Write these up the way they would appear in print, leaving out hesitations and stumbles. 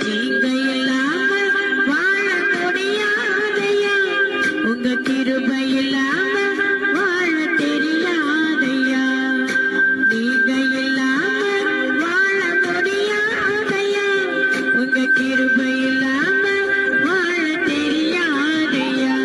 நீங்க இல்லாம வாழ முடியாதையா, உங்க கிருபை இல்லாம வாழ தெரியாதையா. நீங்க இல்லாம வாழ முடியாதையா, உங்க கிருபை இல்லாம வாழ தெரியாதையா.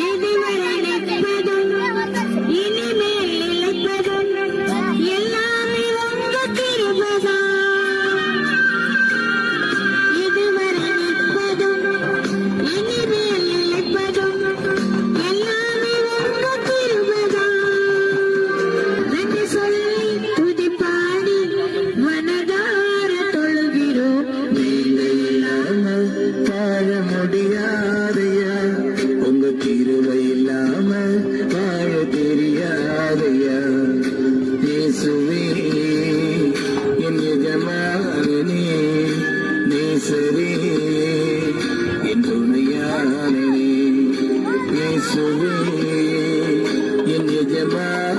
இதுவரை நிற்பதும் இனிமேல் நிலைப்பதும் எல்லாமே உங்க கிருபைதான். இதுவரை நிற்பதும் இனிமேல் நிலைப்பதும் எல்லாமே உங்க கிருபைதான். நன்றி சொல்லி துதிப்பாடி மனதார தொழுகிறோம். நீங்க இல்லாம வாழ முடியாதையா, உங்க கிருபை இல்லாம வாழ தெரியாதையா. இயேசுவே என் எஜமானனே, நேசரே என் துணையானனே. இயேசுவே என் எஜமானனே,